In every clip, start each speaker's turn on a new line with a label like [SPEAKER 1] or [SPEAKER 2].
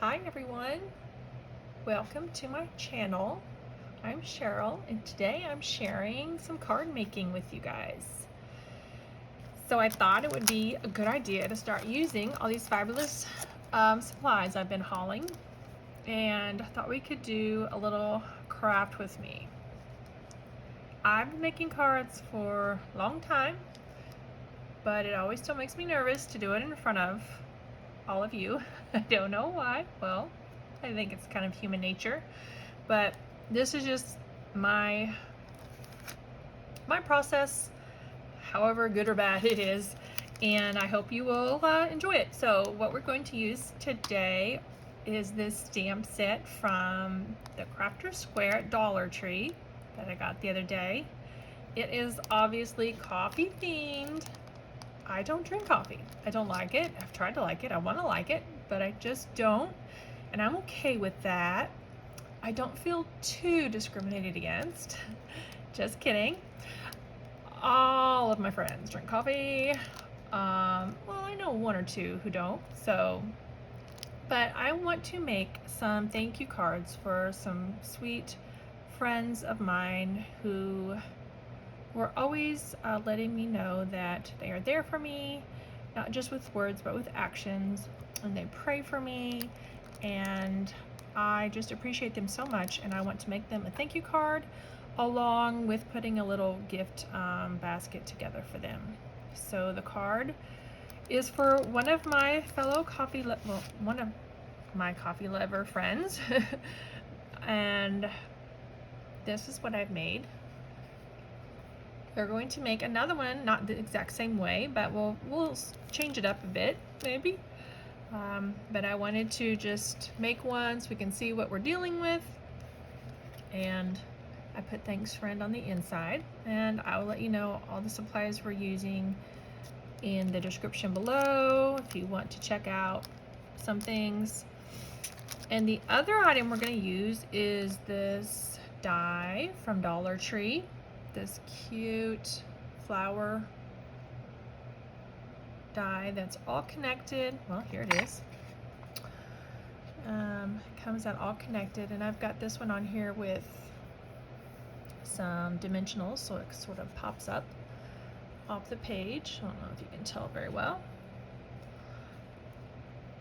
[SPEAKER 1] Hi everyone, welcome to my channel. I'm Cheryl and today I'm sharing some card making with you guys. So I thought it would be a good idea to start using all these fabulous supplies I've been hauling, and I thought we could do a little craft with me. I've been making cards for a long time, but it always still makes me nervous to do it in front of all of you. I don't know why. Well, I think it's kind of human nature, but this is just my process, however good or bad it is, and I hope you will enjoy it. So what we're going to use today is this stamp set from the Crafter Square at Dollar Tree that I got the other day. It is obviously coffee themed. I don't drink coffee. I don't like it. I've tried to like it. I want to like it, but I just don't. And I'm okay with that. I don't feel too discriminated against. Just kidding. All of my friends drink coffee. Well, I know one or two who don't. But I want to make some thank you cards for some sweet friends of mine who were always letting me know that they are there for me, not just with words, but with actions, and they pray for me, and I just appreciate them so much, and I want to make them a thank you card along with putting a little gift basket together for them. So the card is for one of my fellow coffee lover friends, and this is what I've made. They're going to make another one, not the exact same way, but we'll change it up a bit, maybe. But I wanted to just make one so we can see what we're dealing with. And I put thanks friend on the inside, and I will let you know all the supplies we're using in the description below if you want to check out some things. And the other item we're going to use is this die from Dollar Tree. This cute flower die that's all connected. Well, here it is. It comes out all connected, and I've got this one on here with some dimensionals, so it sort of pops up off the page. I don't know if you can tell very well.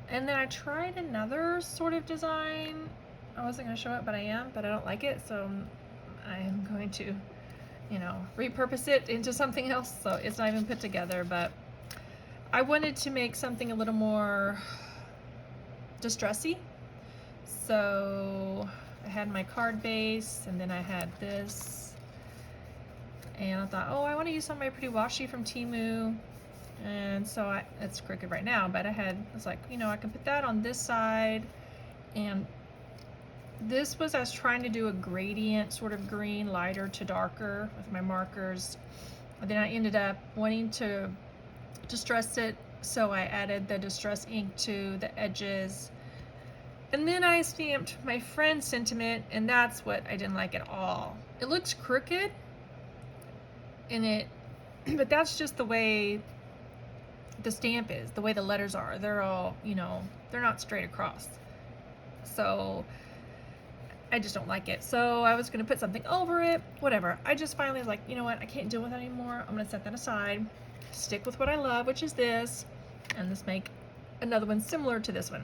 [SPEAKER 1] And then I tried another sort of design. I wasn't going to show it, but I am, but I don't like it, so I am going to repurpose it into something else, so it's not even put together. But I wanted to make something a little more distressy, so I had my card base, and then I had this, and I thought, oh, I want to use some of my pretty washi from TEMU, and so it's crooked right now, but I was like, I can put that on this side, and this was, I was trying to do a gradient sort of green, lighter to darker with my markers. And then I ended up wanting to distress it, so I added the distress ink to the edges. And then I stamped my friend's sentiment, and that's what I didn't like at all. It looks crooked, but that's just the way the stamp is, the way the letters are. They're all, they're not straight across. So I just don't like it. So I was going to put something over it, whatever. I just finally was like, you know what, I can't deal with it anymore. I'm going to set that aside, stick with what I love, which is this, and let's make another one similar to this one.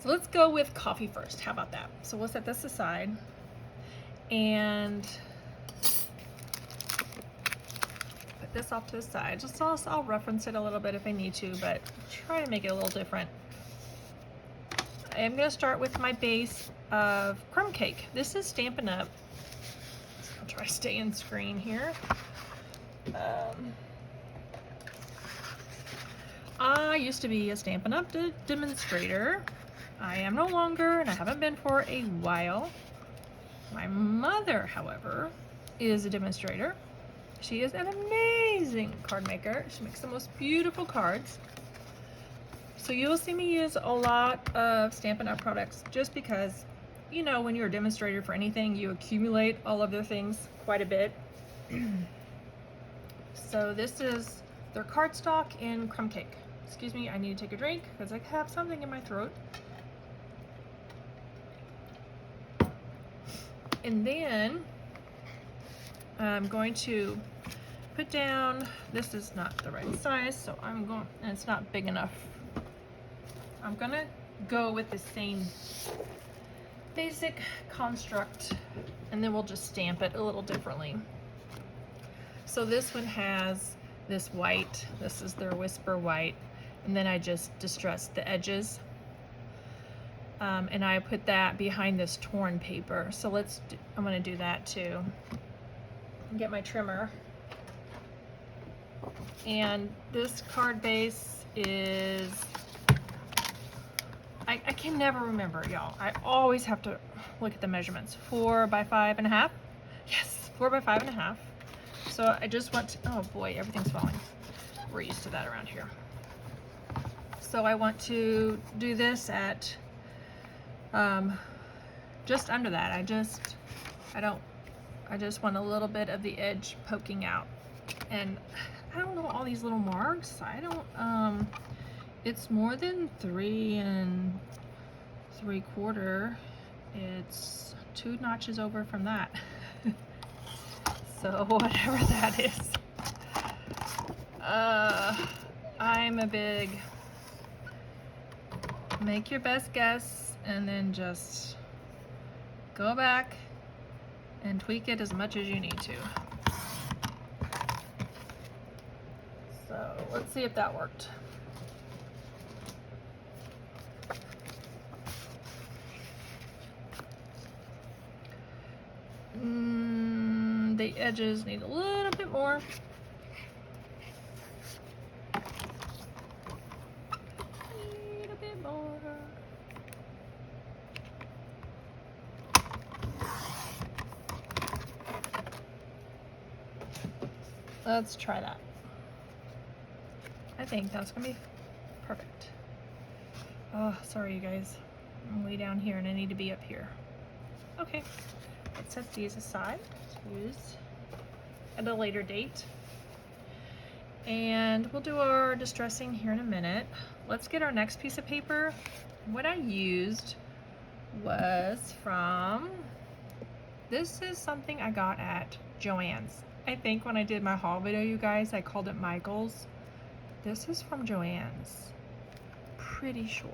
[SPEAKER 1] So let's go with coffee first. How about that? So we'll set this aside, and put this off to the side. Just I'll reference it a little bit if I need to, but try to make it a little different. I am going to start with my base of crumb cake. This is Stampin' Up. I'll try to stay in screen here. I used to be a Stampin' Up demonstrator. I am no longer, and I haven't been for a while. My mother, however, is a demonstrator. She is an amazing card maker. She makes the most beautiful cards. So you'll see me use a lot of Stampin' Up products just because, when you're a demonstrator for anything, you accumulate all of their things quite a bit. So this is their cardstock in crumb cake. Excuse me, I need to take a drink because I have something in my throat. And then I'm going to put down, this is not the right size, so I'm going, and it's not big enough. I'm gonna go with the same basic construct, and then we'll just stamp it a little differently. So this one has this white, this is their Whisper white, and then I just distressed the edges. And I put that behind this torn paper. So I'm gonna do that too. Get my trimmer. And this card base is, I can never remember, y'all. I always have to look at the measurements. 4 by 5.5. Yes, 4 by 5.5. So I just want to, oh boy, everything's falling. We're used to that around here. So I want to do this at just under that. I just want a little bit of the edge poking out. And I don't know all these little marks. I don't, it's more than 3 3/4. It's 2 notches over from that. So whatever that is. I'm a big make your best guess and then just go back and tweak it as much as you need to. So let's see if that worked. The edges need a little bit more. Let's try that. I think that's gonna be perfect. Oh, sorry you guys. I'm way down here and I need to be up here. Okay, let's set these aside to use at a later date. And we'll do our distressing here in a minute. Let's get our next piece of paper. What I used was from, this is something I got at Joann's. I think when I did my haul video, you guys, I called it Michael's. This is from Joann's. Pretty sure.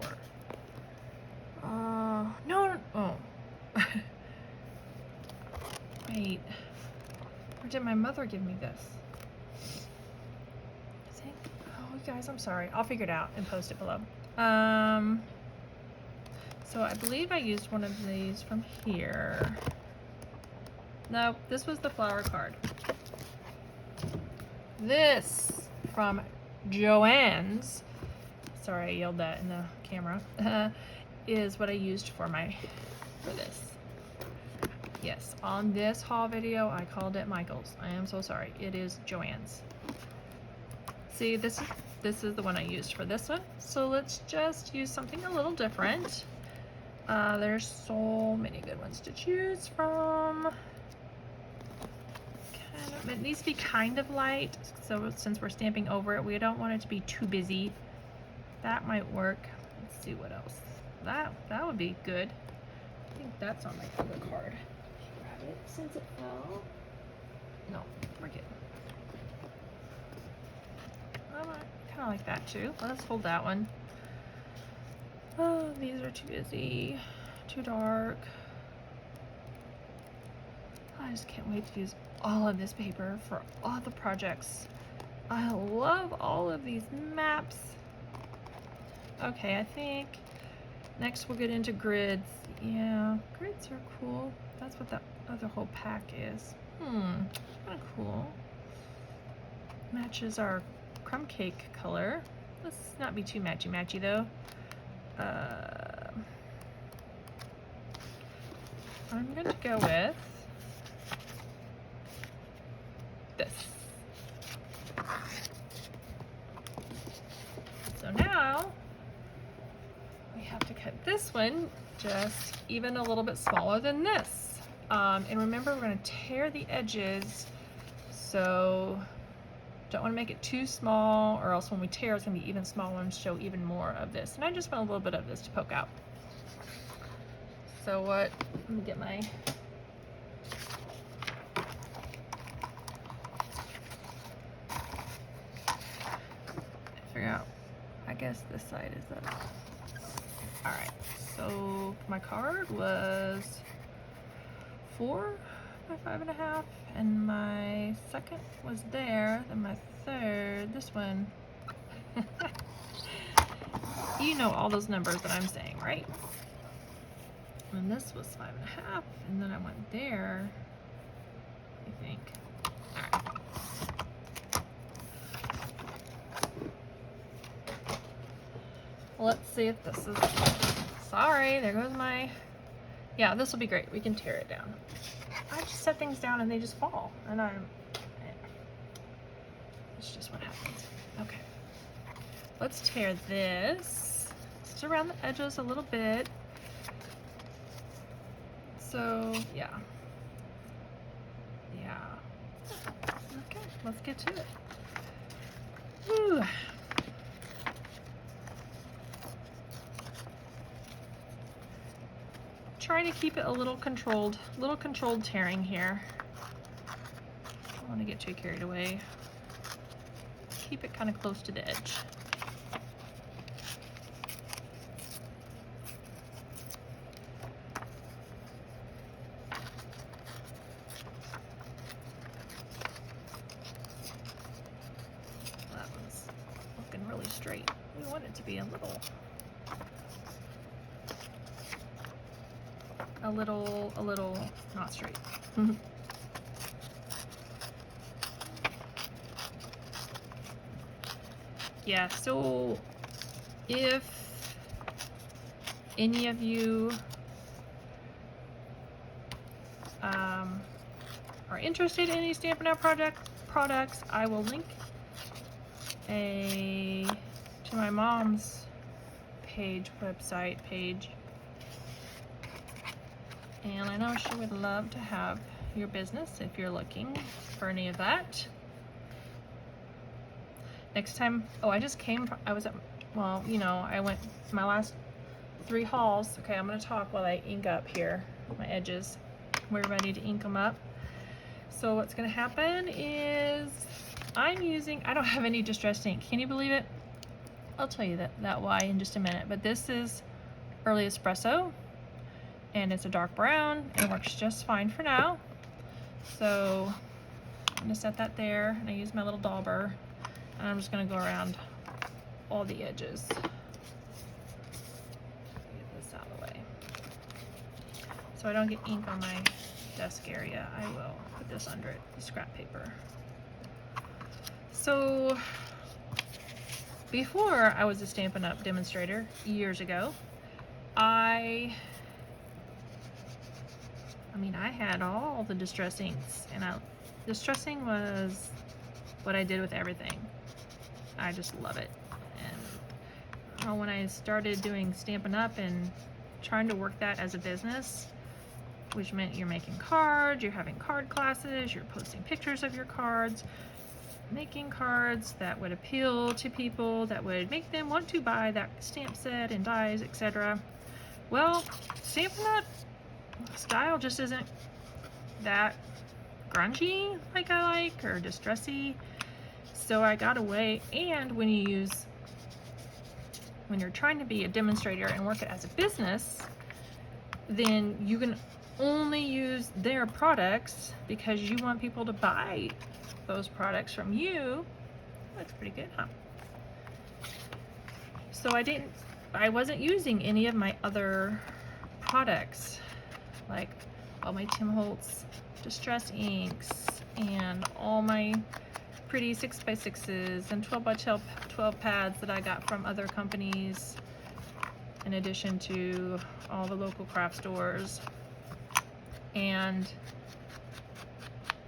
[SPEAKER 1] No, oh. Wait. Or did my mother give me this? I think, oh, you guys, I'm sorry. I'll figure it out and post it below. So I believe I used one of these from here. No, this was the flower card. This from Joann's, sorry I yelled that in the camera, is what I used for this. Yes, on this haul video I called it Michael's. I am so sorry. It is Joann's. See, this is the one I used for this one. So let's just use something a little different. There's so many good ones to choose from. It needs to be kind of light, so since we're stamping over it, we don't want it to be too busy. That might work. Let's see what else. That would be good. I think that's on my other card. Grab it since it fell. No, we're good. I kind of like that too. Let's hold that one. Oh, these are too busy, too dark. I just can't wait to use all of this paper for all the projects. I love all of these maps. Okay, I think next we'll get into grids. Yeah, grids are cool. That's what that other whole pack is. Kind of cool. Matches our crumb cake color. Let's not be too matchy-matchy though. I'm going to go with this. So now we have to cut this one just even a little bit smaller than this. And remember, we're going to tear the edges, so Don't want to make it too small, or else when we tear, it's going to be even smaller and show even more of this. And I just want a little bit of this to poke out. So what, let me get my, figure out, I guess this side is up. All right, so my card was 4 by 5.5, and my second was there, then my third, this one, you know all those numbers that I'm saying, right? And this was 5.5, and then I went there, I think. All right. Let's see if this is, sorry, there goes my, yeah, this will be great. We can tear it down. I just set things down and they just fall, and it's just what happens. Okay, let's tear this just around the edges a little bit. So yeah, okay, let's get to it. Woo. Trying to keep it a little controlled tearing here. Don't want to get too carried away. Keep it kind of close to the edge. That one's looking really straight. We want it to be a little not straight. Yeah, so if any of you are interested in any Stampin' Up! products, I will link to my mom's website page. And I know she would love to have your business if you're looking for any of that. Next time, oh, I was at, well, you know, I went to my last 3 hauls. Okay, I'm gonna talk while I ink up here, my edges. We're ready to ink them up. So what's gonna happen is I don't have any distressed ink. Can you believe it? I'll tell you that why in just a minute. But this is Early Espresso, and it's a dark brown, and it works just fine for now. So I'm gonna set that there, and I use my little dauber, and I'm just gonna go around all the edges. Get this out of the way. So I don't get ink on my desk area, I will put this under it, the scrap paper. So before I was a Stampin' Up! Demonstrator years ago, I had all the distress inks, and distressing was what I did with everything. I just love it. And when I started doing Stampin' Up! And trying to work that as a business, which meant you're making cards, you're having card classes, you're posting pictures of your cards, making cards that would appeal to people, that would make them want to buy that stamp set and dies, etc. Well, Stampin' Up! Style just isn't that grungy like I like, or distressy. So I got away, and when you're trying to be a demonstrator and work it as a business, then you can only use their products because you want people to buy those products from you. That's pretty good, huh? So I wasn't using any of my other products, like all my Tim Holtz distress inks and all my pretty 6x6s and 12x12 pads that I got from other companies, in addition to all the local craft stores. And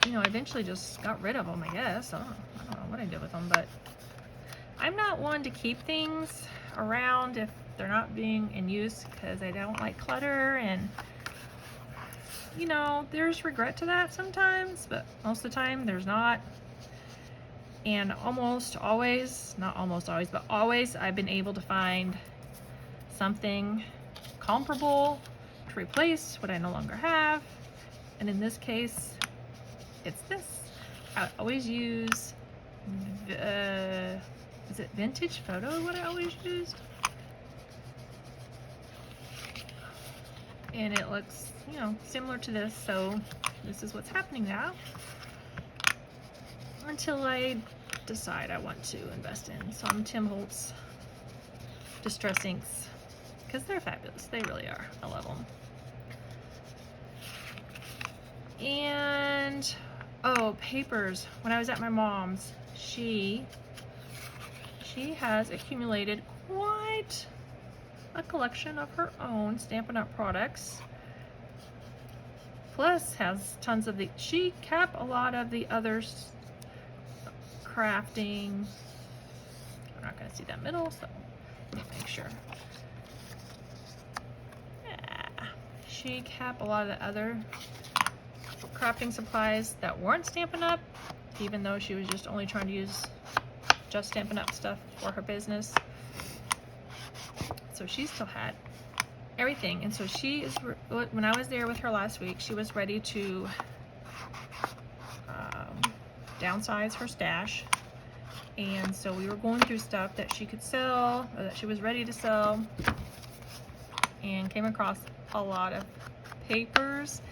[SPEAKER 1] you know, I eventually just got rid of them, I guess. I don't know what I did with them, but I'm not one to keep things around if they're not being in use, because I don't like clutter, and you know, there's regret to that sometimes, but most of the time there's not. And almost always, not almost always, but always, I've been able to find something comparable to replace what I no longer have. And in this case, it's this. I always use, is it vintage photo, what I always used? And it looks, you know, similar to this, so this is what's happening now. Until I decide I want to invest in some Tim Holtz distress inks, because they're fabulous. They really are. I love them. And oh, papers. When I was at my mom's, she has accumulated quite a collection of her own Stampin' Up! Products. Plus has tons of the, she kept a lot of the others crafting. I'm not going to see that middle, so let me make sure. Yeah. She kept a lot of the other crafting supplies that weren't Stampin' Up, even though she was just only trying to use just Stampin' Up stuff for her business. So she still had everything, and so she is, when I was there with her last week, she was ready to downsize her stash, and so we were going through stuff that she could sell, or that she was ready to sell, and came across a lot of papers,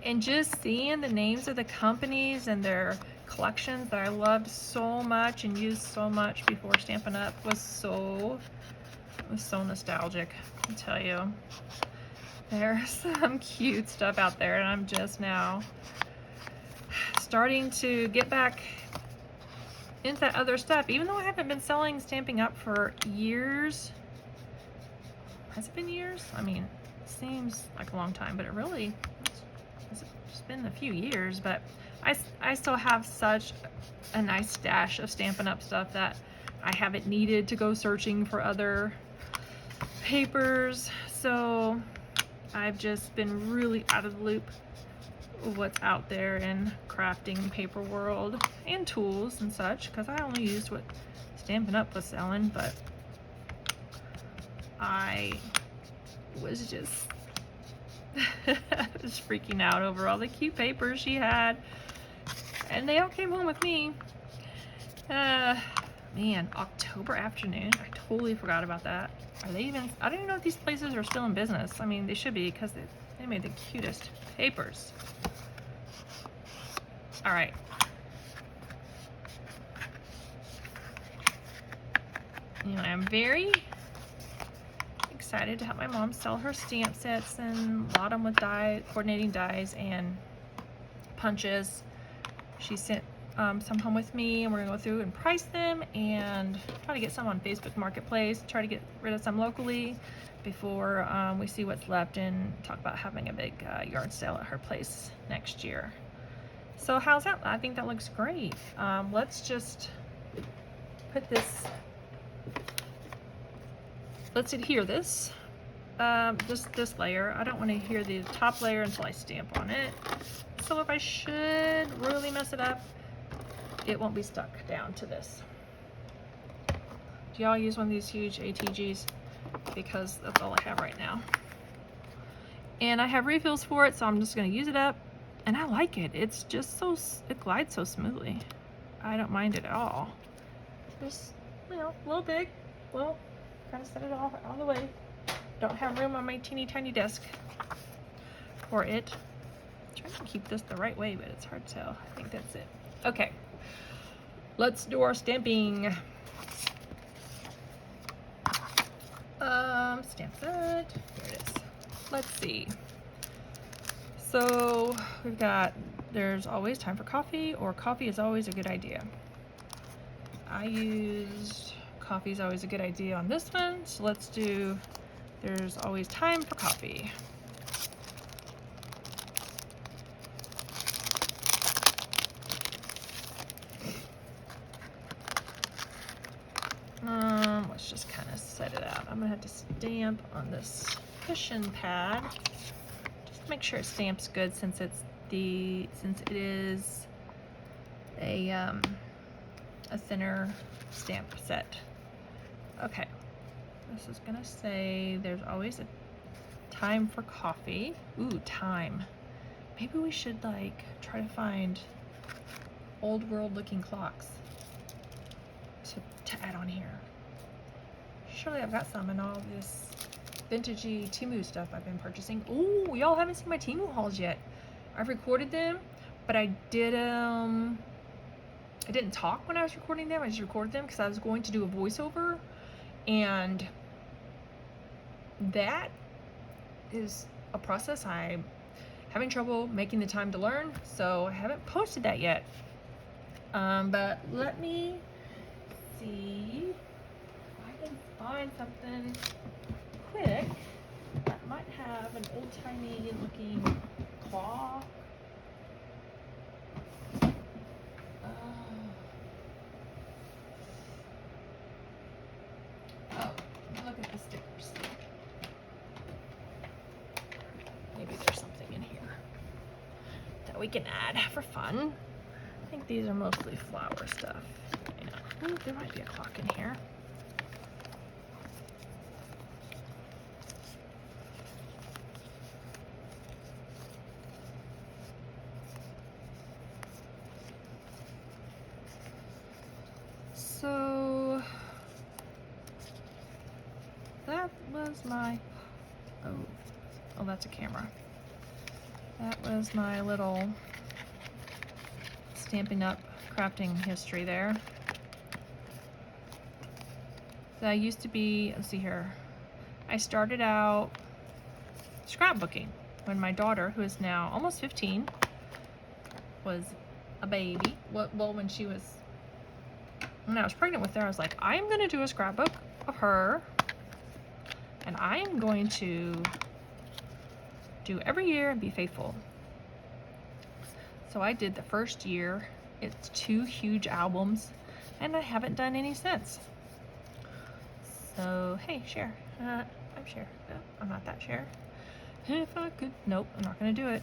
[SPEAKER 1] and just seeing the names of the companies and their collections that I loved so much and used so much before Stampin' Up was so nostalgic, I tell you. There's some cute stuff out there, and I'm just now starting to get back into that other stuff, even though I haven't been selling Stampin' Up for years. Has it been years? I mean, it seems like a long time, but it really, it's just been a few years. But I still have such a nice stash of Stampin' Up stuff that I haven't needed to go searching for other papers. So I've just been really out of the loop of what's out there in crafting paper world and tools and such, because I only used what Stampin' Up was selling, but I was just was freaking out over all the cute papers she had, and they all came home with me. Man, October afternoon, I totally forgot about that. Are they even, I don't even know if these places are still in business. I mean, they should be, because they made the cutest papers. All right. Anyway, I'm very excited to help my mom sell her stamp sets and lot them with die, coordinating dies and punches. She sent some home with me, and we're gonna go through and price them and try to get some on Facebook Marketplace, try to get rid of some locally before we see what's left, and talk about having a big yard sale at her place next year. So how's that? I think that looks great. Let's just put this, let's adhere this, just this layer. I don't want to adhere the top layer until I stamp on it. So if I should really mess it up, it won't be stuck down to this. Do y'all use one of these huge ATGs? Because that's all I have right now. And I have refills for it, so I'm just going to use it up. And I like it. It's just so, it glides so smoothly. I don't mind it at all. Just, you know, a little big. Well, kind of set it all the way. Don't have room on my teeny tiny desk for it. I'm trying to keep this the right way, but it's hard to tell. I think that's it. Okay. Let's do our stamping. Stamp set. Here it is. Let's see. So we've got, there's always time for coffee, or coffee is always a good idea. I used coffee is always a good idea on this one. So let's do, there's always time for coffee. Let's just kind of set it out. I'm gonna have to stamp on this cushion pad. Just make sure it stamps good, since it's the, since it is a a thinner stamp set. Okay, this is gonna say there's always a time for coffee. Ooh, time. Maybe we should like try to find old world looking clocks to add on here. Surely I've got some in all this vintagey TEMU stuff I've been purchasing. Ooh, y'all haven't seen my TEMU hauls yet. I've recorded them, but I didn't talk when I was recording them. I just recorded them because I was going to do a voiceover, and that is a process I'm having trouble making the time to learn, so I haven't posted that yet. But let me see if I can find something quick that might have an old-timey looking clock. Oh, look at the stickers. Maybe there's something in here that we can add for fun. I think these are mostly flower stuff. Ooh, there might be a clock in here. So that was my, oh, that's a camera. That was my little Stampin' Up! Crafting history there. So I used to be, let's see here, I started out scrapbooking when my daughter, who is now almost 15, was a baby. Well, when I was pregnant with her, I was like, I am going to do a scrapbook of her, and I am going to do every year and be faithful. So I did the first year. It's 2 huge albums, and I haven't done any since. So, hey, Cher. I'm Cher. No, I'm not that Cher. If I could, nope, I'm not gonna do it.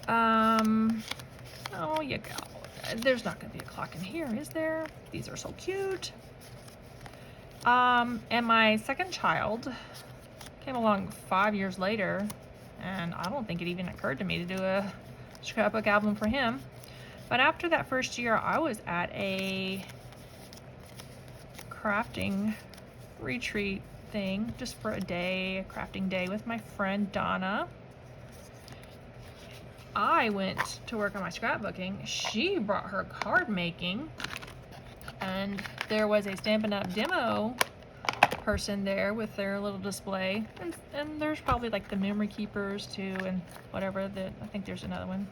[SPEAKER 1] Oh, you go. There's not gonna be a clock in here, is there? These are so cute. And my second child came along 5 years later, and I don't think it even occurred to me to do a scrapbook album for him. But after that first year, I was at a crafting retreat thing just for a day, a crafting day with my friend Donna. I went to work on my scrapbooking. She brought her card making, and there was a Stampin' Up! Demo person there with their little display, and there's probably like the memory keepers too, and whatever. That I think there's another one.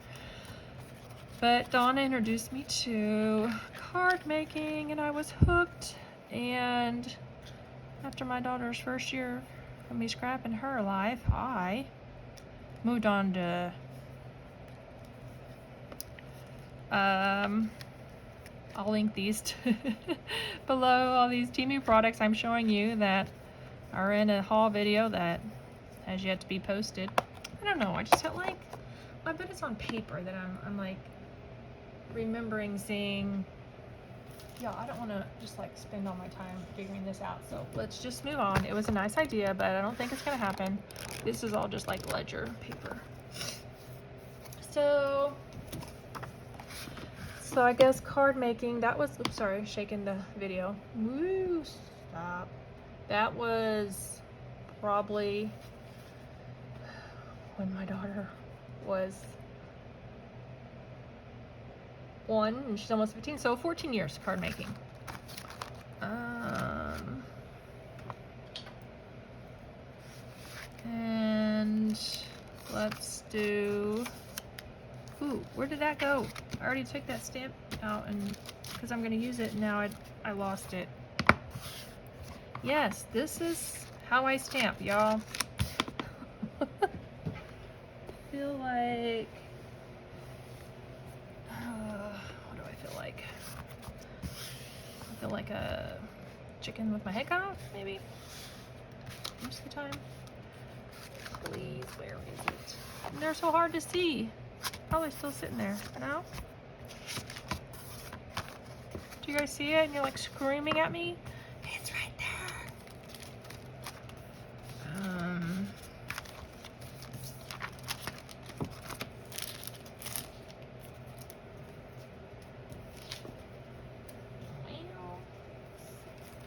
[SPEAKER 1] But Donna introduced me to card making, and I was hooked. And after my daughter's first year of me scrapping her life, I moved on to I'll link these below, all these TEMU products I'm showing you that are in a haul video that has yet to be posted. I don't know, I just felt like, I bet it's on paper that I'm like remembering seeing. Yeah, I don't want to just like spend all my time figuring this out, so let's just move on. It was a nice idea, but I don't think it's gonna happen. This is all just like ledger paper. So I guess card making, that was, oops, sorry, shaking the video. Woo, stop. That was probably when my daughter was 1 and she's almost 15, so 14 years card making. And let's do, ooh, where did that go? I already took that stamp out, and because I'm going to use it, now I lost it. Yes, this is how I stamp, y'all. Feel like, what do I feel like? I feel like a chicken with my head cut off, maybe? Most of the time. Please, where is it? And they're so hard to see. Probably still sitting there, you know? Do you guys see it? And you're like screaming at me? It's right there.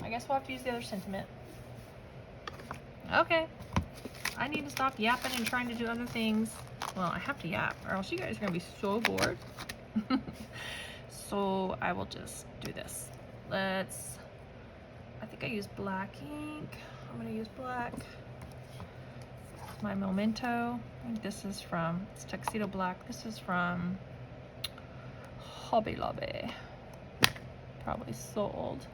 [SPEAKER 1] I guess we'll have to use the other sentiment. Okay. I need to stop yapping and trying to do other things. Well, I have to yap, or else you guys are going to be so bored. So I will just do this. I think I used black ink. I'm going to use black. My Memento. I think this is from, it's Tuxedo Black. This is from Hobby Lobby. Probably sold.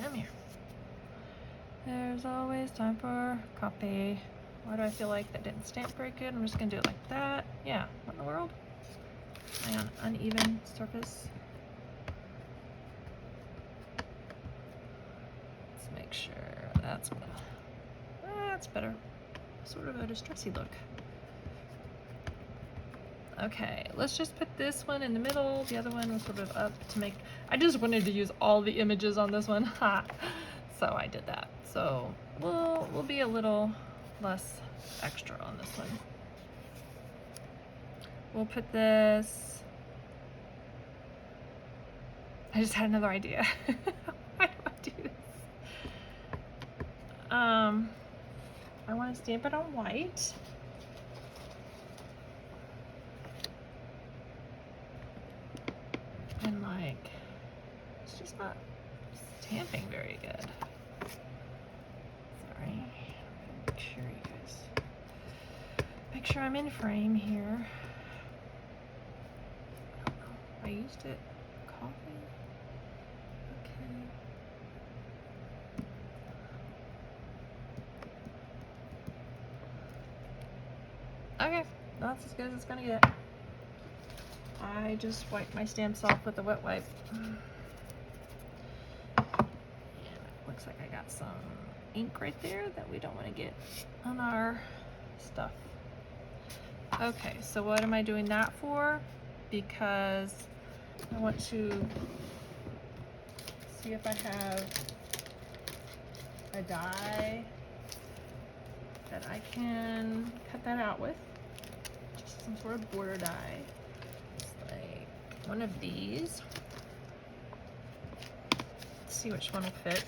[SPEAKER 1] Come here. There's always time for copy. Why do I feel like that didn't stamp very good? I'm just gonna do it like that. Yeah, what in the world? And uneven surface. Let's make sure that's better. Sort of a distressy look. Okay, let's just put this one in the middle. The other one was sort of up to make, I just wanted to use all the images on this one. So I did that. So we'll be a little less extra on this one. We'll put this, I just had another idea. Why do I do this? I want to stamp it on white. And like, it's just not stamping very good. Sorry. Make sure I'm in frame here. I don't know. I used it. Coffee. Okay. Okay. That's as good as it's gonna get. I just wiped my stamps off with a wet wipe. And it looks like I got some ink right there that we don't want to get on our stuff. Okay, so what am I doing that for? Because I want to see if I have a die that I can cut that out with. Just some sort of border die. One of these. Let's see which one will fit.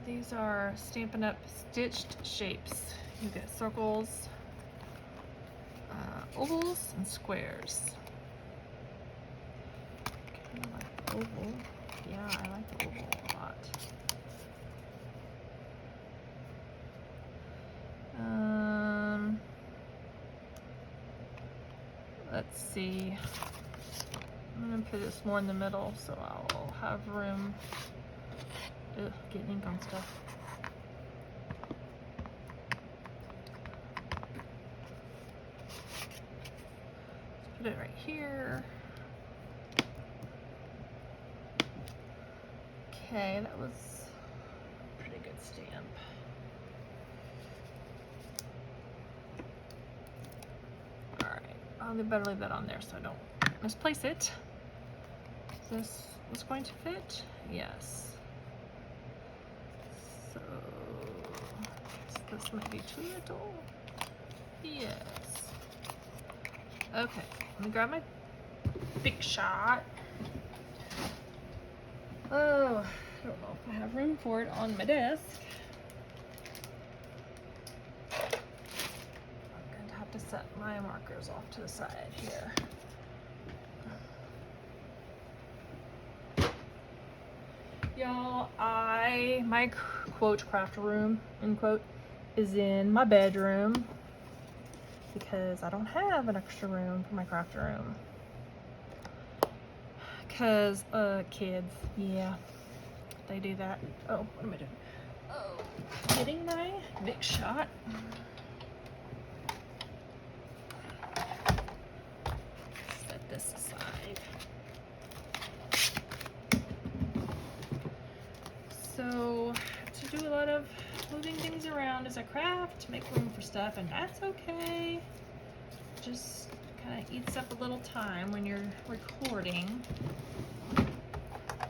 [SPEAKER 1] These are Stampin' Up! Stitched shapes. You get circles, ovals, and squares. Kind of like the oval. Yeah, I like the oval a lot. Let's see. I'm gonna put this more in the middle so I'll have room. Ugh, getting ink on stuff. Let's put it right here. Okay, that was a pretty good stamp. I'll better leave that on there so I don't misplace it. Is this going to fit? Yes. So this might be too little. Yes. Okay, let me grab my Big Shot. Oh, I don't know if I have room for it on my desk. To set my markers off to the side here. Y'all, my quote craft room, end quote, is in my bedroom because I don't have an extra room for my craft room. Cause kids, yeah, they do that. Oh, what am I doing? Oh, getting my Big Shot. This aside. So these around as I craft to make room for stuff, and that's okay. Just kind of eats up a little time when you're recording.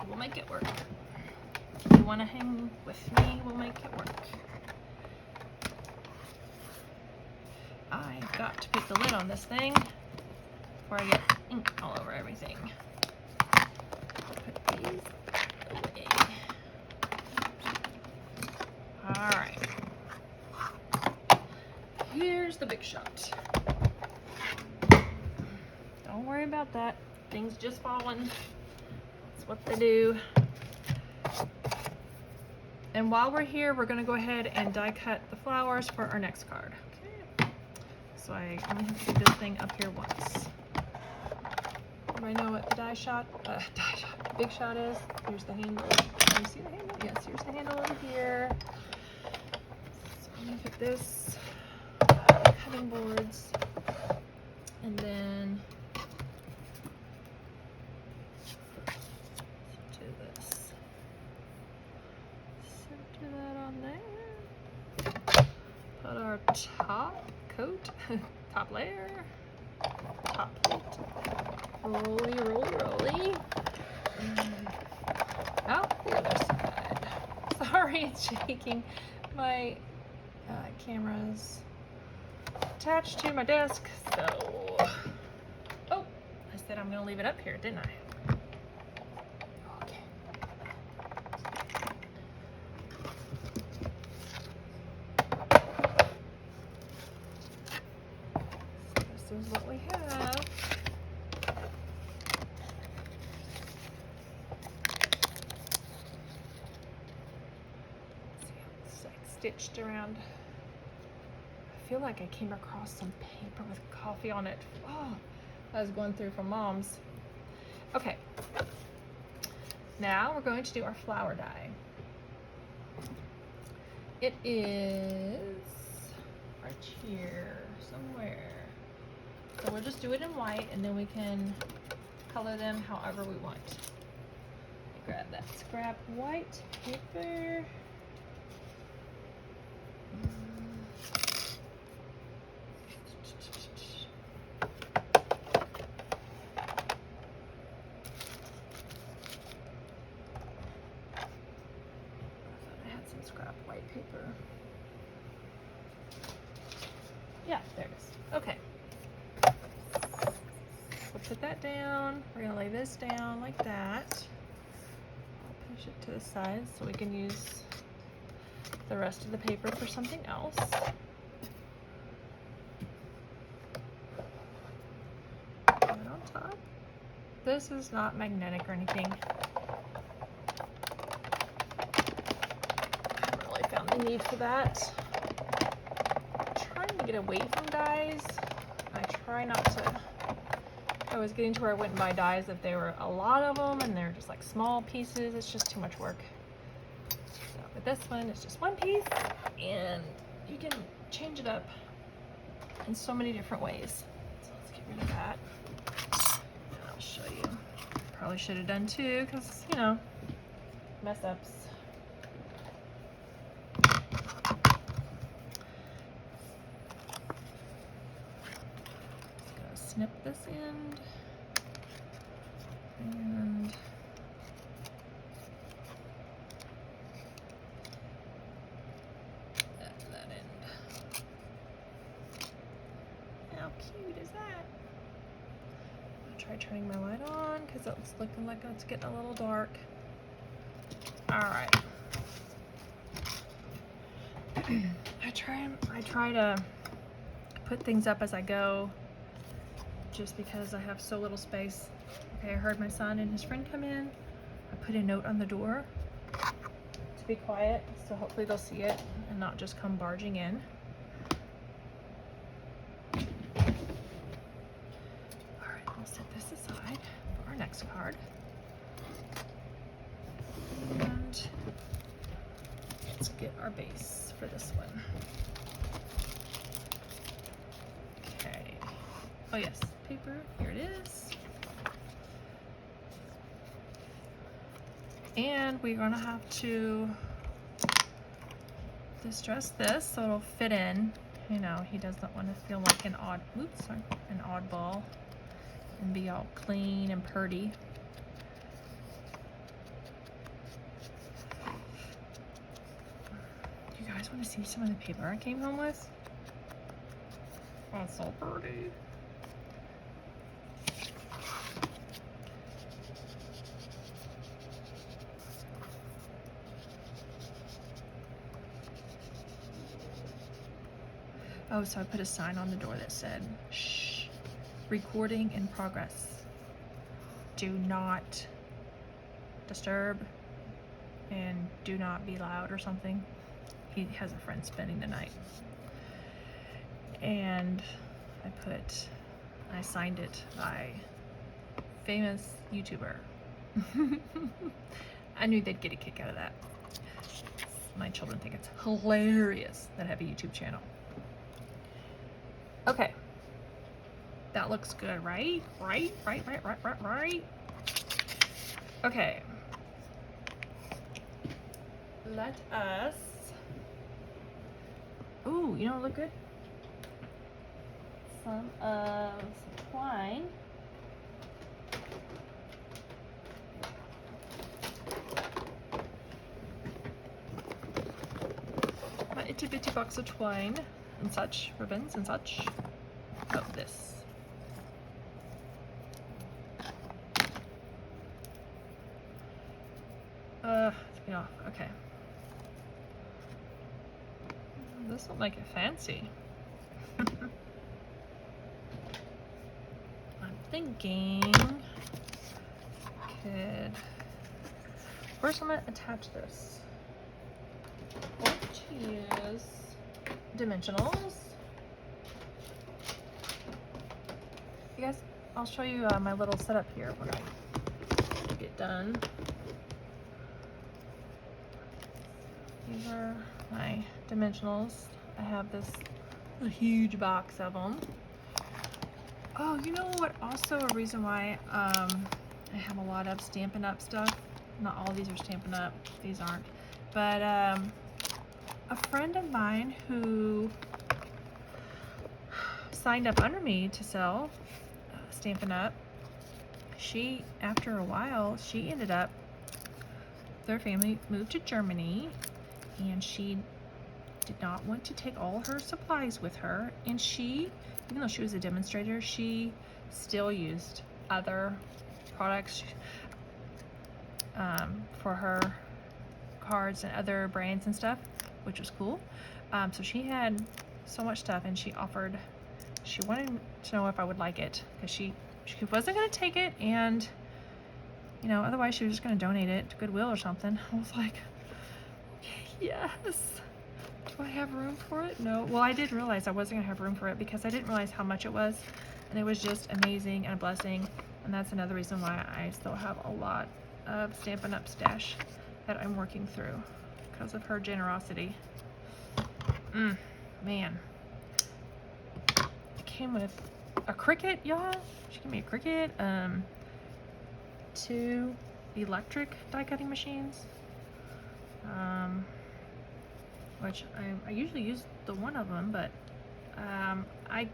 [SPEAKER 1] We'll make it work. If you want to hang with me, we'll make it work. I've got to put the lid on this thing before I get ink all over everything. Put these away. Alright. Here's the big shot. Don't worry about that. Things just falling. That's what they do. And while we're here, we're going to go ahead and die cut the flowers for our next card. Okay. So I only have to do this thing up here once. Everybody know what the big shot is? Here's the handle. Can you see the handle? Yes, here's the handle over here. So I'm going to put this cutting boards, and then do this. Center that on there. Put our top coat, top layer, top plate. Roly, roly, roly. Out the other side. Sorry, it's shaking. My camera's attached to my desk, so. Oh, I said I'm gonna leave it up here, didn't I? Okay. So this is what we have. Stitched around. I feel like I came across some paper with coffee on it. Oh, I was going through from Mom's. Okay. Now we're going to do our flower die. It is right here somewhere. So we'll just do it in white, and then we can color them however we want. Grab that scrap white paper. Paper. Yeah, there it is. Okay. We'll put that down. We're going to lay this down like that. I'll push it to the side so we can use the rest of the paper for something else. Put it on top. This is not magnetic or anything. The need for that. I'm trying to get away from dies. I try not to. I was getting to where I wouldn't buy dies if there were a lot of them and they're just like small pieces. It's just too much work. So with this one, it's just one piece, and you can change it up in so many different ways. So let's get rid of that. And I'll show you. Probably should have done two, because you know, mess ups. Snip this end and that end. How cute is that? I'll try turning my light on because it's looking like it's getting a little dark. All right. I try to put things up as I go, just because I have so little space. Okay, I heard my son and his friend come in. I put a note on the door to be quiet, so hopefully they'll see it and not just come barging in. All right, I'll set this aside for our next card. And let's get our base for this one. Okay. Oh yes, paper, here it is. And we're gonna have to, distress this so it'll fit in. You know, he doesn't want to feel like an oddball and be all clean and purty. You guys want to see some of the paper I came home with? Oh, it's so pretty. Oh, so I put a sign on the door that said, shh, recording in progress. Do not disturb and do not be loud or something. He has a friend spending the night. And I signed it by famous YouTuber. I knew they'd get a kick out of that. My children think it's hilarious that I have a YouTube channel. Okay. That looks good, right? Right. Okay. Let us... Ooh, you know what look good? Some twine. My itty bitty box of twine and such, ribbons and such. Oh, this. Let's get off. Okay. This will make it fancy. I'm thinking could first I'm gonna attach this. I'm going to use dimensionals. You guys, I'll show you my little setup here when I get done. These are my dimensionals. I have a huge box of them. Oh, you know what? Also a reason why I have a lot of Stampin' Up stuff. Not all of these are Stampin' Up. These aren't. But a friend of mine who signed up under me to sell Stampin' Up, she, after a while, she ended up, their family moved to Germany, and she did not want to take all her supplies with her, and she, even though she was a demonstrator, she still used other products for her cards and other brands and stuff, which was cool. So she had so much stuff, and she wanted to know if I would like it, because she wasn't going to take it, and you know, otherwise she was just going to donate it to Goodwill or something. I was like, yes. Do I have room for it? No. Well, I did realize I wasn't going to have room for it because I didn't realize how much it was, and it was just amazing and a blessing, and that's another reason why I still have a lot of Stampin' Up stash that I'm working through because of her generosity. Man. It came with a Cricut, y'all. She gave me a Cricut, 2 electric die cutting machines, which I usually use the one of them, but I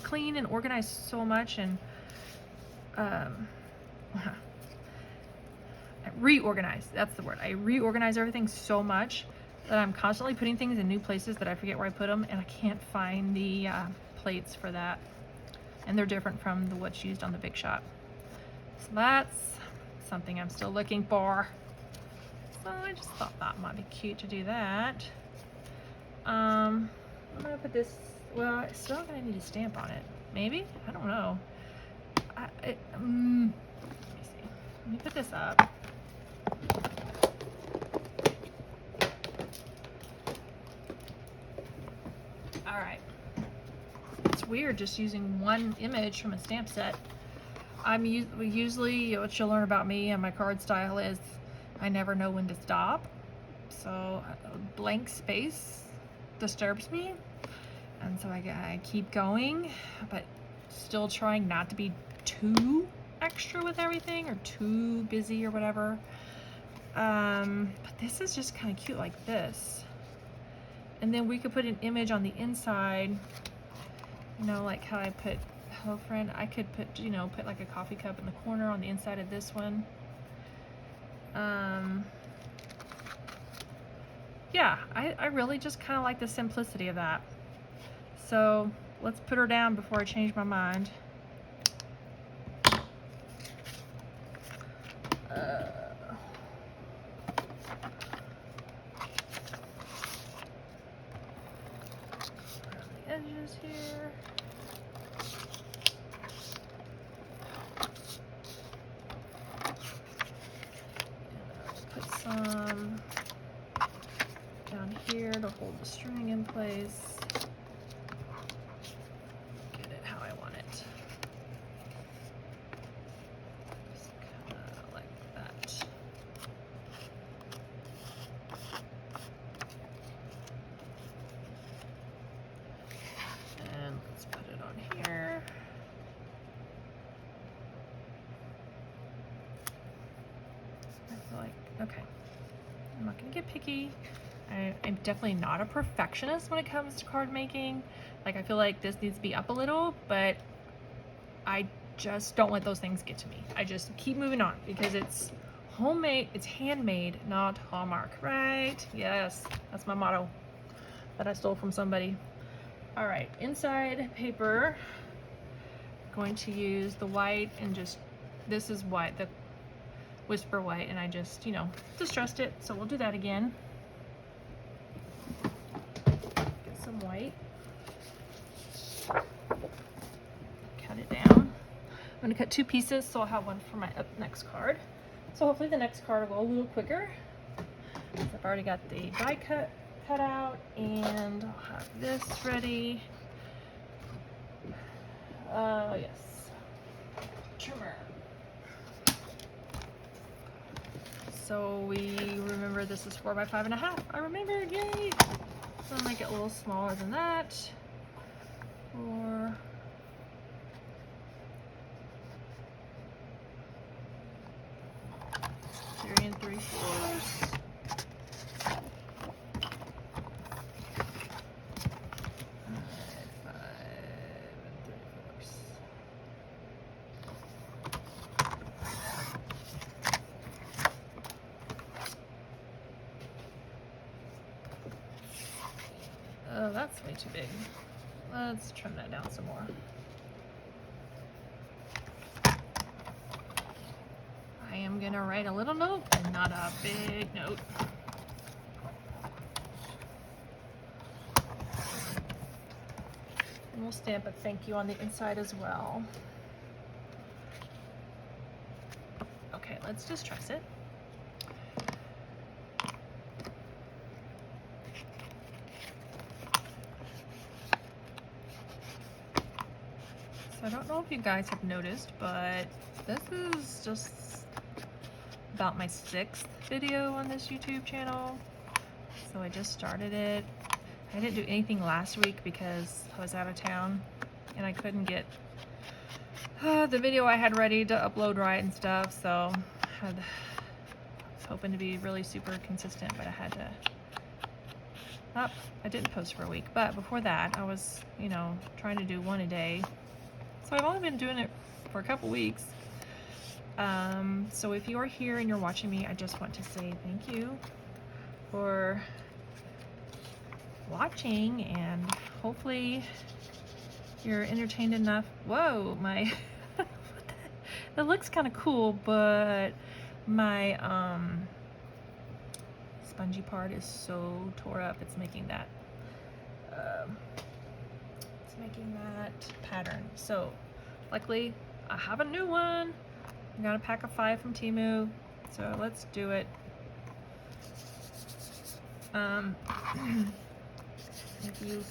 [SPEAKER 1] clean and organize so much, and I reorganize, that's the word. I reorganize everything so much that I'm constantly putting things in new places that I forget where I put them, and I can't find the plates for that, and they're different from what's used on the Big Shot. So that's something I'm still looking for. So I just thought that might be cute to do that. I'm gonna put this, well, it's still gonna need a stamp on it. Maybe? I don't know. Let me see. Let me put this up. Alright. It's weird just using one image from a stamp set. Usually, what you'll learn about me and my card style is I never know when to stop. So blank space disturbs me, and so I keep going, but still trying not to be too extra with everything or too busy or whatever. But this is just kind of cute like this, And then we could put an image on the inside, you know, like how I put hello friend. I could put, you know, put like a coffee cup in the corner on the inside of this one. Yeah, I really just kind of like the simplicity of that. So let's put her down before I change my mind. Edges here. Put some down here to hold the string in place. Get it how I want it. Just kind of like that. And let's put it on here. I feel like, okay, I'm not gonna get picky. I'm definitely not a perfectionist when it comes to card making. Like, I feel like this needs to be up a little, but I just don't let those things get to me. I just keep moving on because it's homemade, it's handmade, not Hallmark, right? Yes, that's my motto that I stole from somebody. All right, inside paper, going to use the white and just, this is white, the Whisper White, and I just, you know, distressed it. So we'll do that again. Get some white. Cut it down. I'm going to cut 2 pieces, so I'll have one for my next card. So hopefully the next card will go a little quicker. I've already got the die cut out, and I'll have this ready. Yes. Trimmer. So we remember this is 4 by 5.5. I remembered, yay! So I'll make it a little smaller than that. 4. Three and 3/4. Oh, that's way too big. Let's trim that down some more. I am gonna write a little note and not a big note. And we'll stamp a thank you on the inside as well. Okay, let's distress it. I don't know if you guys have noticed, but this is just about my 6th video on this YouTube channel. So I just started it. I didn't do anything last week because I was out of town and I couldn't get the video I had ready to upload right and stuff. So I was hoping to be really super consistent, but I had to. I didn't post for a week, but before that I was, you know, trying to do 1 a day. So I've only been doing it for a couple weeks. So if you're here and you're watching me, I just want to say thank you for watching, and hopefully you're entertained enough. Whoa, my that looks kind of cool, but my spongy part is so tore up. It's making that pattern. So luckily I have a new one. I got a pack of 5 from TEMU, so let's do it. If you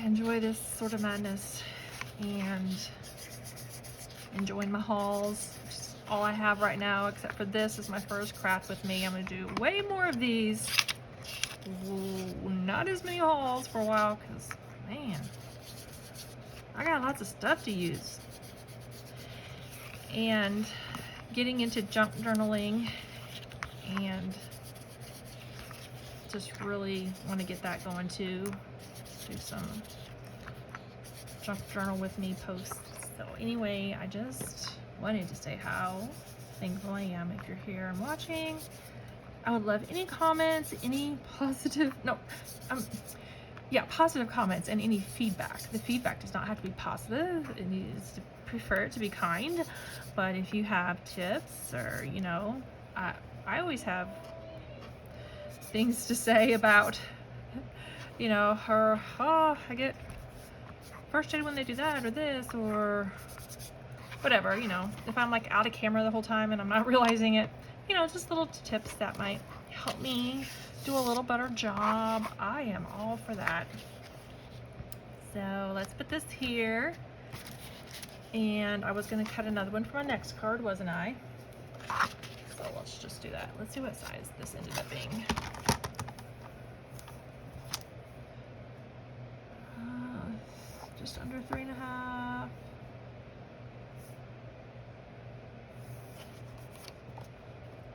[SPEAKER 1] enjoy this sort of madness and enjoying my hauls, which is all I have right now, except for this is my first craft with me. I'm gonna do way more of these. Not as many hauls for a while, because man, I got lots of stuff to use. And getting into junk journaling and just really want to get that going too. Do some junk journal with me posts. So anyway, I just wanted to say how thankful I am if you're here and watching. I would love any comments, any positive, positive comments and any feedback. The feedback does not have to be positive. It needs to prefer it to be kind. But if you have tips or, you know, I always have things to say about, you know, I get frustrated when they do that or this or whatever, you know, if I'm like out of camera the whole time and I'm not realizing it, you know, just little tips that might help me do a little better job. I am all for that. So let's put this here. And I was going to cut another one for my next card, wasn't I? So let's just do that. Let's see what size this ended up being. Just under 3.5.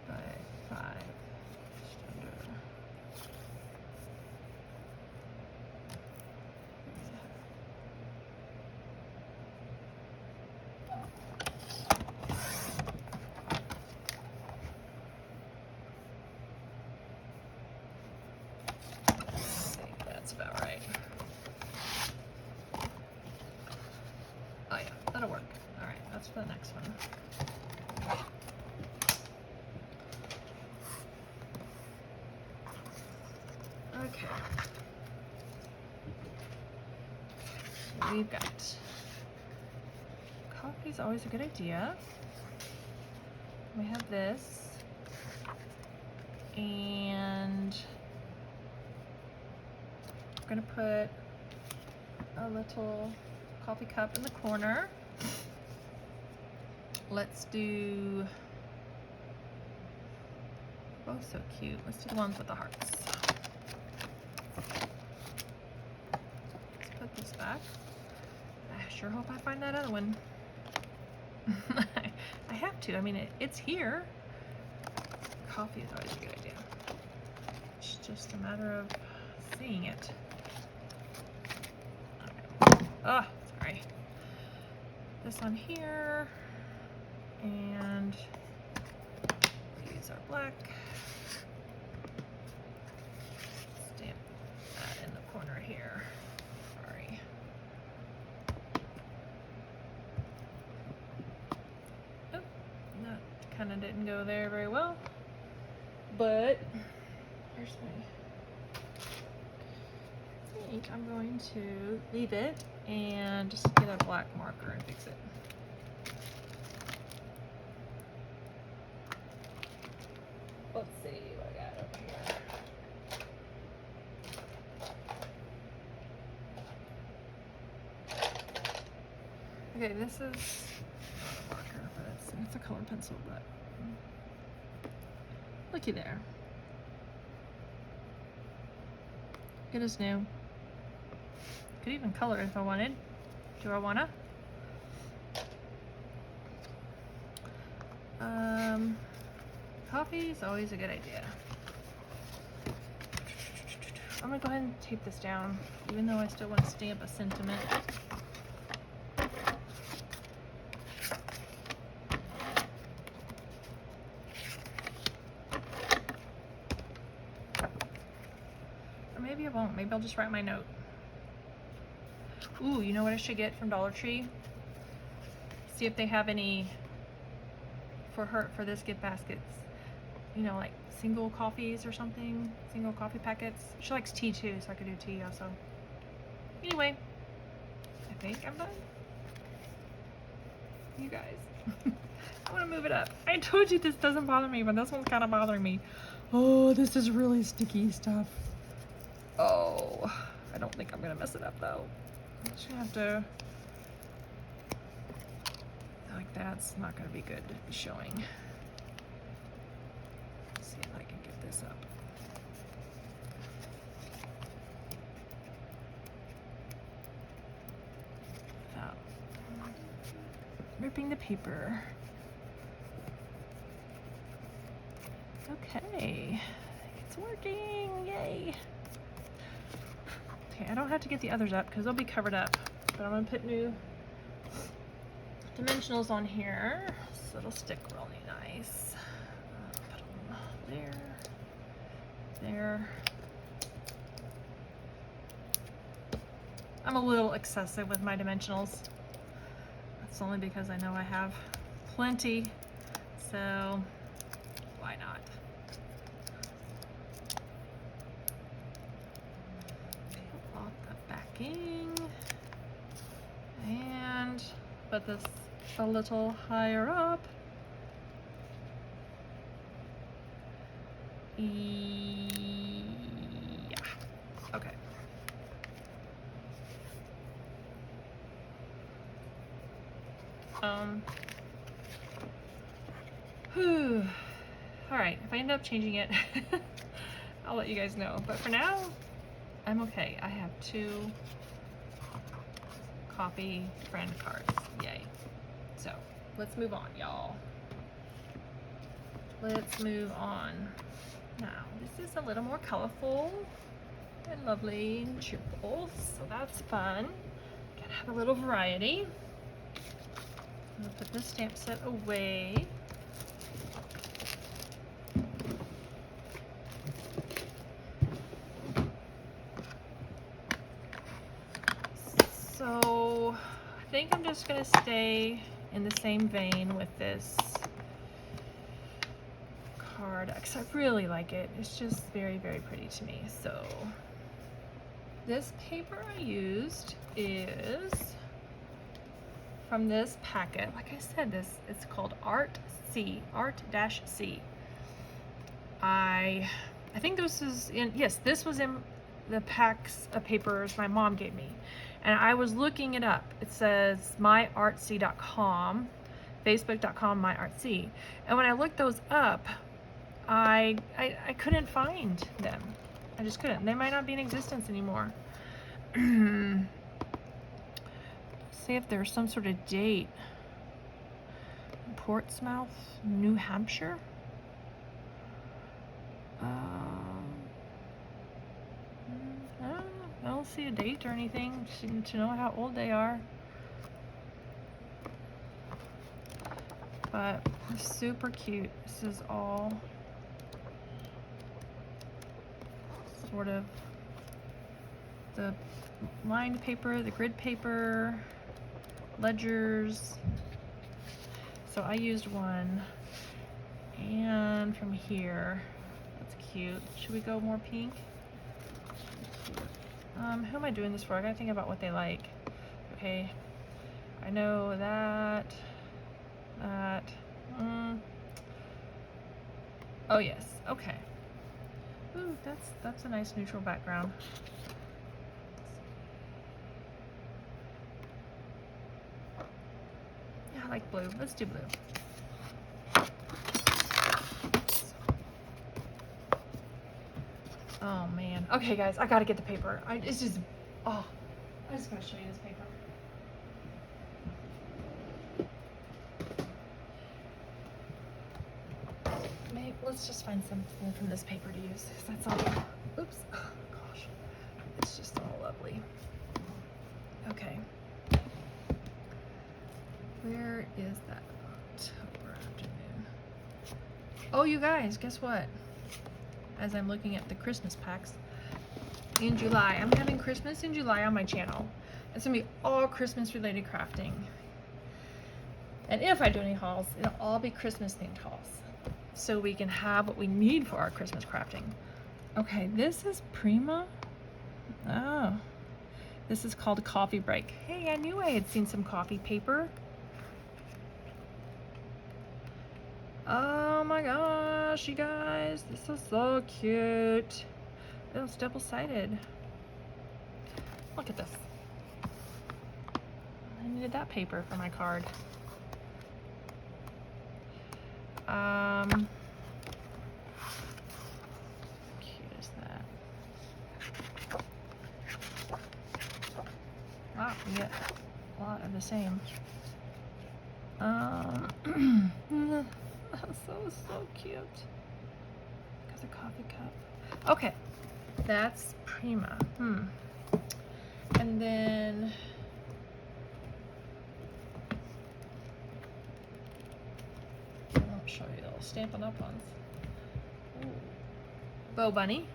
[SPEAKER 1] By 5. Just under. That's about right. Oh yeah, that'll work. All right, that's for the next one. Okay. So we've got coffee's always a good idea. We have this, and I'm gonna put a little coffee cup in the corner. Let's do, oh, so cute. Let's do the ones with the hearts. Let's put this back. I sure hope I find that other one. I have to. I mean, it's here. Coffee is always a good idea. It's just a matter of seeing it. Oh, sorry. This one here, and use our black. Stamp that in the corner here. Sorry. Oh, that kind of didn't go there very well, but here's my. I think I'm going to leave it and just get a black marker and fix it. Let's see what I got over here. Okay, this is not a marker, but it's a colored pencil, but looky there. Good as new. Could even color it if I wanted. Do I wanna? Coffee is always a good idea. I'm gonna go ahead and tape this down, even though I still want to stamp a sentiment. Or maybe I won't. Maybe I'll just write my note. Ooh, you know what I should get from Dollar Tree? See if they have any for this gift baskets. You know, like single coffees or something, single coffee packets. She likes tea too, so I could do tea also. Anyway, I think I'm done. You guys, I want to move it up. I told you this doesn't bother me, but this one's kind of bothering me. Oh, this is really sticky stuff. Oh, I don't think I'm gonna mess it up though. I'm just gonna have to, like that's not gonna be good to be showing. Let's see if I can get this up. Without ripping the paper. Okay, it's working, yay. Okay, I don't have to get the others up because they'll be covered up, but I'm gonna put new dimensionals on here so it'll stick really nice. Put them there, there. I'm a little excessive with my dimensionals. That's only because I know I have plenty, so why not? Peel off the backing and put this a little higher up. Yeah, okay. All right, if I end up changing it, I'll let you guys know. But for now, I'm okay. I have 2 coffee friend cards, yay. So let's move on, y'all. Let's move on. Now, this is a little more colorful and lovely and cheerful, so that's fun. Gotta have a little variety. I'm gonna put this stamp set away. So I think I'm just gonna stay in the same vein with this card because I really like it. It's just very, very pretty to me. So this paper I used is from this packet. Like I said, it's called Art-C. I think this is in, yes, this was in the packs of papers my mom gave me. And I was looking it up. It says myartsy.com, facebook.com, myartsy. And when I looked those up, I couldn't find them. I just couldn't. They might not be in existence anymore. See if there's some sort of date. Portsmouth, New Hampshire. I don't see a date or anything to know how old they are. But super cute. This is all sort of the lined paper, the grid paper, ledgers. So I used one, and from here, that's cute. Should we go more pink? Who am I doing this for? I gotta think about what they like. Okay, I know that. Oh yes, okay. Ooh, that's a nice neutral background. Yeah, I like blue. Let's do blue. Oh man. Okay guys, I gotta get the paper. It's just, oh, I just gotta show you this paper. Maybe, let's just find something from this paper to use, because that's all, oops, oh gosh. It's just all lovely. Okay. Where is that October afternoon? Oh, you guys, guess what? As I'm looking at the Christmas packs, in July, I'm having Christmas in July on my channel. It's gonna be all Christmas related crafting. And if I do any hauls, it'll all be Christmas themed hauls, so we can have what we need for our Christmas crafting. Okay, this is Prima. Oh, this is called a coffee break. Hey, I knew I had seen some coffee paper. Oh my gosh, you guys, this is so cute. It's double-sided. Look at this. I needed that paper for my card. Cute is that? Wow, we get a lot of the same. That's so cute. Got a coffee cup. Okay, that's prima. And then I'll show you the Stampin' Up ones. Ooh. Bow Bunny.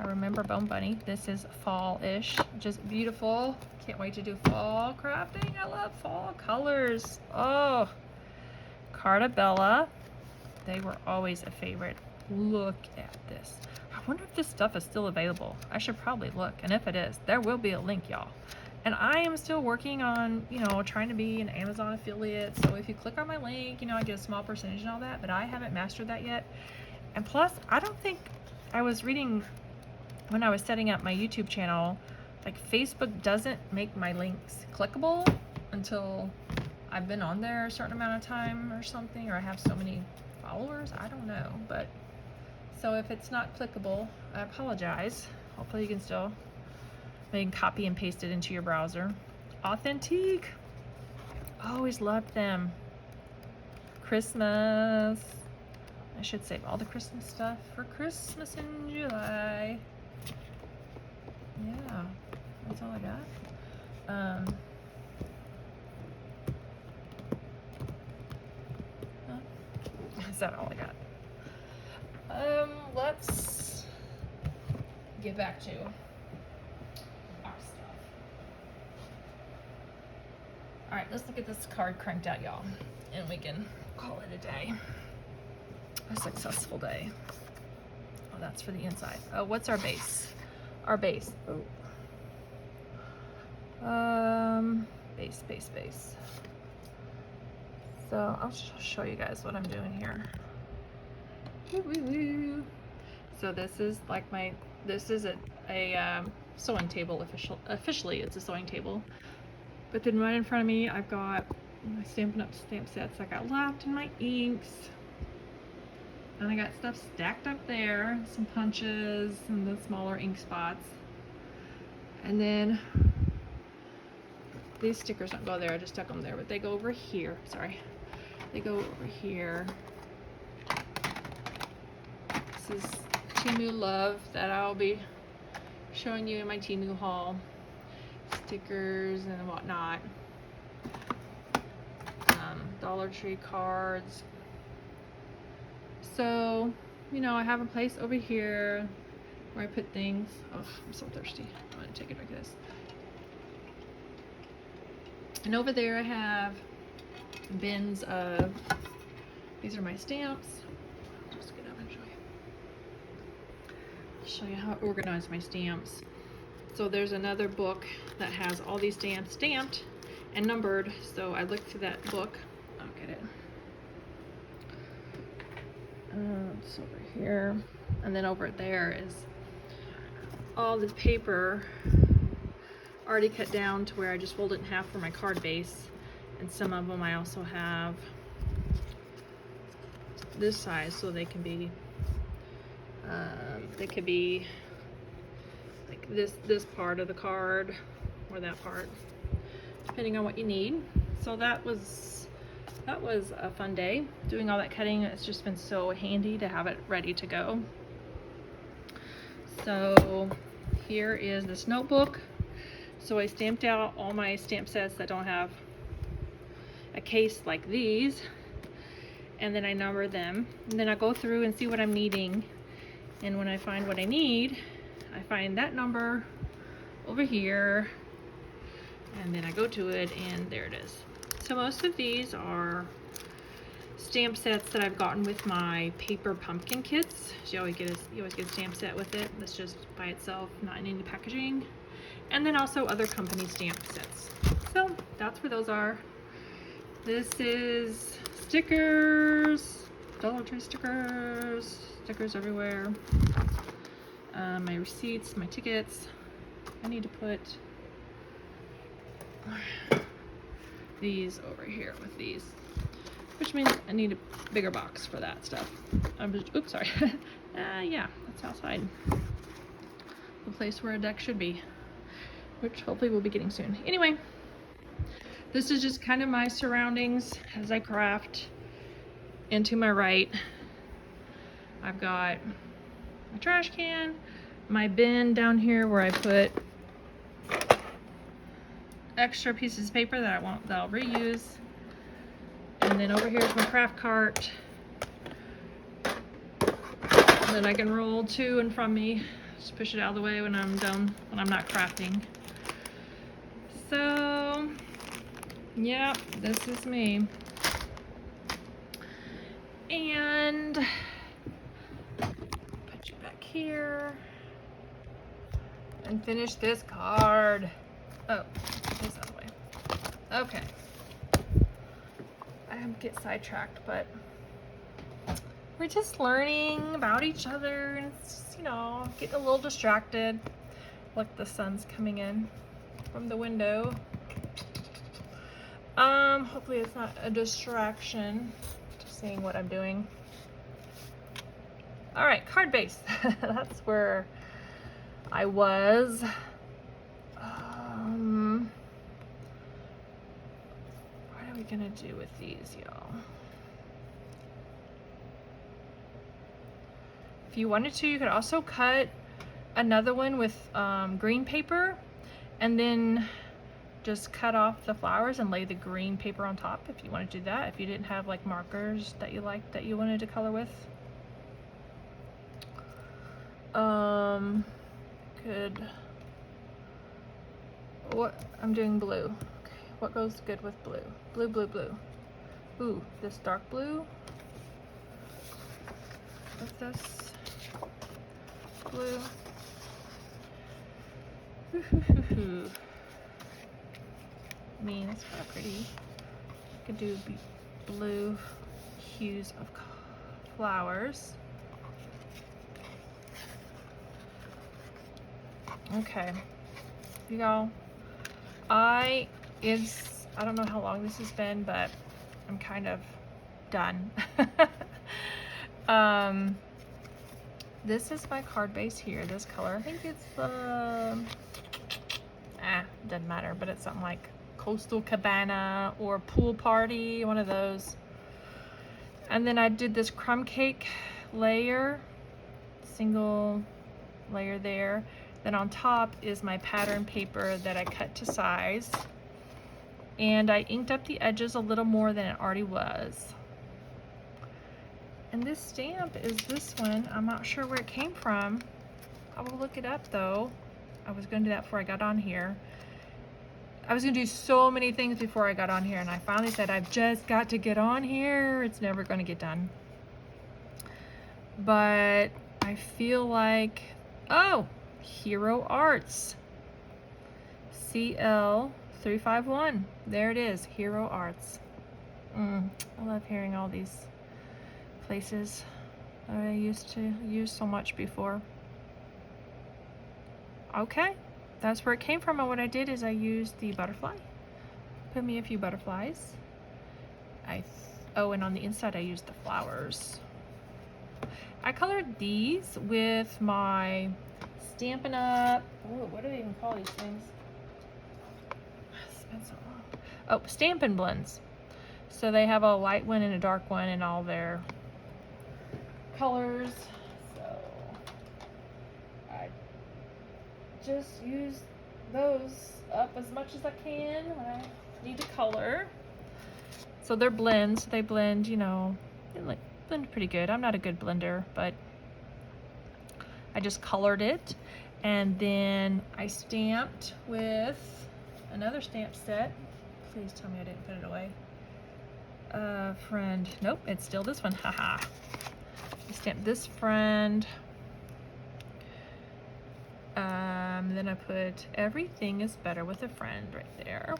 [SPEAKER 1] I remember Bow Bunny. This is fall-ish, just beautiful. Can't wait to do fall crafting. I love fall colors. Oh, Carta Bella. They were always a favorite. Look at this. I wonder if this stuff is still available. I should probably look, and if it is, there will be a link, y'all. And I am still working on, you know, trying to be an Amazon affiliate. So if you click on my link, you know, I get a small percentage and all that, but I haven't mastered that yet. And plus, I don't think, I was reading when I was setting up my YouTube channel, like Facebook doesn't make my links clickable until I've been on there a certain amount of time or something, or I have so many followers. I don't know, but so if it's not clickable, I apologize. Hopefully you can still, you can copy and paste it into your browser. Authentique. Always loved them. Christmas. I should save all the Christmas stuff for Christmas in July. Yeah, that's all I got. Is that all I got? Let's get back to our stuff. All right, let's look at this card cranked out, y'all, and we can call it a day. A successful day. Oh, that's for the inside. Oh, what's our base? Our base. Oh. Base. So I'll show you guys what I'm doing here. So this is like this is a sewing table. Officially it's a sewing table. But then right in front of me, I've got my Stampin' Up stamp sets I got left and my inks. And I got stuff stacked up there, some punches and the smaller ink spots. And then these stickers don't go there, I just stuck them there, but they go over here. Sorry. They go over here. This is TEMU Love that I'll be showing you in my TEMU haul. Stickers and whatnot. Dollar Tree cards. So, you know, I have a place over here where I put things. Oh, I'm so thirsty. I'm gonna take a drink of this. And over there I have bins of, these are my stamps. I'll just get up and show you how I organize my stamps. So there's another book that has all these stamps stamped and numbered. So I looked through that book. I'll get it. It's over here. And then over there is all this paper already cut down to where I just fold it in half for my card base. And some of them I also have this size so they can be like this part of the card or that part, depending on what you need. So that was a fun day doing all that cutting. It's just been so handy to have it ready to go. So here is this notebook. So I stamped out all my stamp sets that don't have a case like these, and then I number them, and then I go through and see what I'm needing. And when I find what I need, I find that number over here, and then I go to it, and there it is. So most of these are stamp sets that I've gotten with my paper pumpkin kits. So you always get a stamp set with it. That's just by itself, not in any packaging. And then also other company stamp sets. So that's where those are. This is stickers, Dollar Tree stickers, stickers everywhere. My receipts, my tickets. I need to put these over here with these, which means I need a bigger box for that stuff. Oops, sorry. Yeah, that's outside. The place where a deck should be, which hopefully we'll be getting soon. Anyway, this is just kind of my surroundings as I craft. And to my right, I've got my trash can, my bin down here where I put extra pieces of paper that I'll reuse. And then over here is my craft cart that I can roll to and from me. Just push it out of the way when I'm done, when I'm not crafting. So, yeah, this is me. And put you back here and finish this card. Oh, this other way. Okay. I get sidetracked, but we're just learning about each other, and it's just, you know, getting a little distracted. Look, the sun's coming in from the window. Hopefully it's not a distraction. Just seeing what I'm doing. All right, card base. That's where I was. What are we gonna do with these, y'all? If you wanted to, you could also cut another one with green paper and then just cut off the flowers and lay the green paper on top if you want to do that. If you didn't have like markers that you liked that you wanted to color with. I'm doing blue. Okay, what goes good with blue? Blue, blue, blue. Ooh, this dark blue. What's this? Blue. I mean, it's kind of pretty. You could do blue hues of flowers. Okay, you go. I don't know how long this has been, but I'm kind of done. This is my card base here, this color. I think it's doesn't matter, but it's something like Coastal Cabana or Pool Party, one of those. And then I did this crumb cake layer, single layer there. Then on top is my pattern paper that I cut to size. And I inked up the edges a little more than it already was. And this stamp is this one. I'm not sure where it came from. I will look it up though. I was gonna do that before I got on here. I was gonna do so many things before I got on here, and I finally said, I've just got to get on here. It's never gonna get done. But I feel like, oh, Hero Arts. CL351. There it is, Hero Arts. I love hearing all these places that I used to use so much before. Okay, that's where it came from, and what I did is I used the butterfly. Put me a few butterflies. Oh, and on the inside I used the flowers. I colored these with my Stampin' Up. Oh, what do they even call these things? It's been so long. Oh, Stampin' Blends. So they have a light one and a dark one and all their colors. So I just use those up as much as I can when I need to color. So they're blends. They blend, you know, they blend pretty good. I'm not a good blender, but I just colored it, and then I stamped with another stamp set. Please tell me I didn't put it away. Friend. Nope, it's still this one. Haha. I stamped this friend. Then I put everything is better with a friend right there.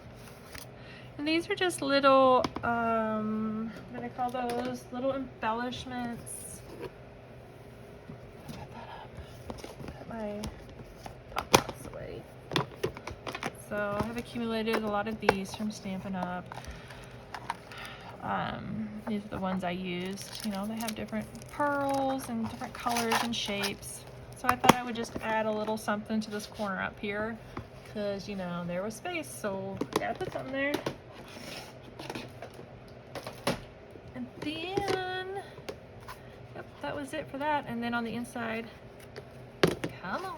[SPEAKER 1] And these are just little, what do I call those? Little embellishments. Put that up. Put my pop-pops away. So I have accumulated a lot of these from Stampin' Up. These are the ones I used. You know, they have different pearls and different colors and shapes. So I thought I would just add a little something to this corner up here, because, you know, there was space, so I gotta put something there. And then, yep, that was it for that. And then on the inside, Come on.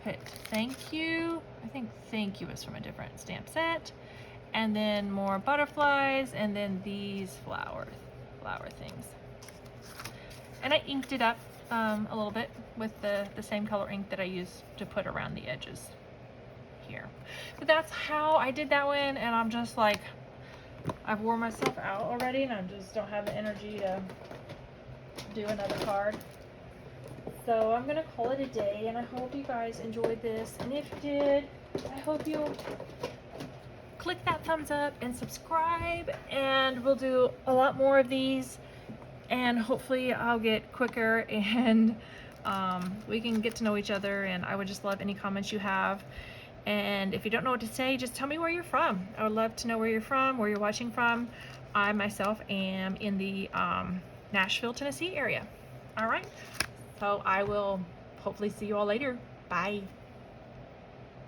[SPEAKER 1] Put thank you. I think thank you is from a different stamp set. And then more butterflies, and then these flower things. And I inked it up a little bit with the same color ink that I used to put around the edges here. But that's how I did that one, and I'm just like, I've wore myself out already, and I just don't have the energy to do another card. So I'm gonna call it a day, and I hope you guys enjoyed this. And if you did, I hope you'll click that thumbs up and subscribe, and we'll do a lot more of these, and hopefully I'll get quicker, and we can get to know each other. And I would just love any comments you have. And if you don't know what to say, just tell me where you're from. I would love to know where you're from, where you're watching from. I myself am in the Nashville, Tennessee area. All right, so I will hopefully see you all later. Bye.